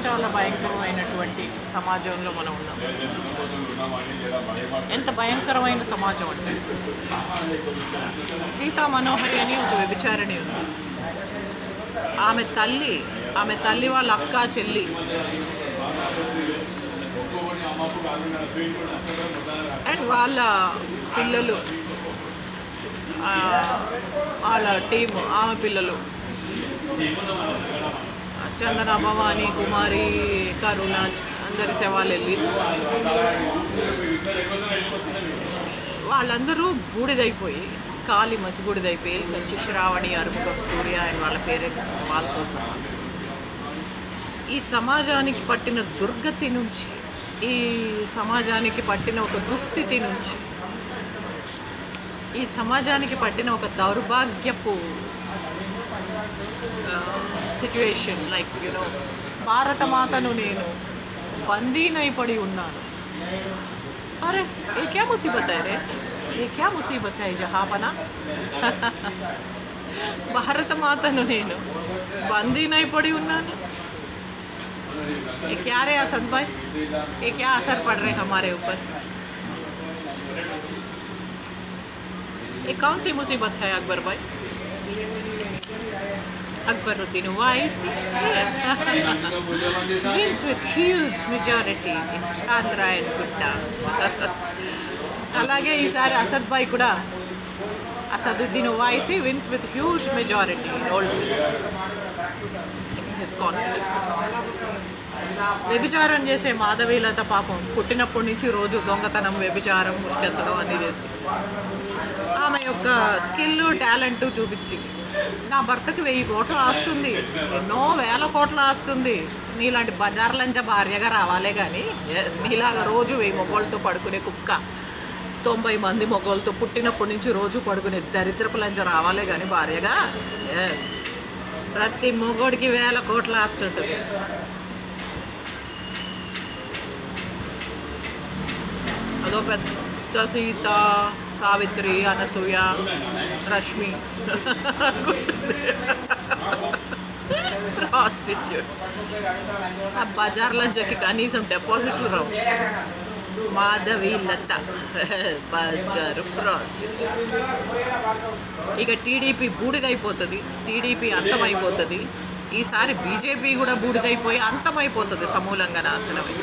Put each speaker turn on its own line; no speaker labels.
చాలా భయంకరమైనటువంటి సమాజంలో మనం ఉన్నాం. ఎంత భయంకరమైన సమాజం అంటే సీతా మనోహరి అని ఒక వ్యభిచారిణి ఉంది. ఆమె తల్లి వాళ్ళ అక్క చెల్లి అండ్ వాళ్ళ పిల్లలు, వాళ్ళ టీము, ఆమె పిల్లలు చందన, భవాని, కుమారి, కరుణ అందరి శవాలు వెళ్ళి వాళ్ళందరూ బూడిదైపోయి, కాలి మసిబూడిదైపోయి చచ్చి శ్రావణి, అరుముఖం, సూర్య అండ్ వాళ్ళ పేరెంట్స్ వాళ్ళతో సహా ఈ సమాజానికి పట్టిన దుర్గతి నుంచి, ఈ సమాజానికి పట్టిన ఒక దుస్థితి నుంచి, ఈ సమాజానికి పట్టిన ఒక దౌర్భాగ్యపు సిచ్యువేషన్, లైక్ భారతమాతను నేను బందీనై పడి ఉన్నాను. అరే ఏ క్యా ముసీబత్ హై రే, ఏ క్యా ముసీబత్ హై జహాపనా. భారతమాతను నేను బందీనై పడి ఉన్నాను. ये क्या रे असद भाई, ये क्या असर पड़ रहे हमारे ऊपर? ये कौन सी मुसीबत है अकबर भाई? Akbaruddin Owaisi wins with huge majority in Chandra and Gutta. అలాగే ఈసారి అసద్ భాయ్ కూడా, Asaduddin Owaisi wins with huge majority also in his constituency. వ్యభిచారం చేసే మాధవీలత పాపం పుట్టినప్పటి నుంచి రోజు దొంగతనం, వ్యభిచారం, ముష్కెత్తడం అన్నీ చేసి ఆమె యొక్క స్కిల్, టాలెంట్ చూపించి నా భర్తకి 1000 కోట్లు ఆస్తుంది, ఎన్నో వేల కోట్లు ఆస్తుంది, నీలాంటి బజార్ లంచ భార్యగా రావాలే కానీ నీలాగా రోజు 1000 మొగోళ్ళతో పడుకునే కుక్క, 90 మంది మొగోళ్ళతో పుట్టినప్పటి నుంచి రోజు పడుకునే దరిద్రపు లంచ రావాలే కానీ భార్యగా. ప్రతి మొగోడికి 1000 కోట్లు ఆస్తుంటుంది. అదో పెద్ద సీత, సావిత్రి, అనసూయ, రష్మి ప్రాస్టిట్యూట్. ఆ బజార్ లంచకి కనీసం డిపాజిట్లు రావు. మాధవి లత బజారు ప్రాస్టిట్యూట్. ఇక టీడీపీ బూడిదైపోతుంది, టీడీపీ అంతమైపోతుంది. ఈసారి బీజేపీ కూడా బూడిదైపోయి అంతమైపోతుంది, సమూలంగా నాశనమై.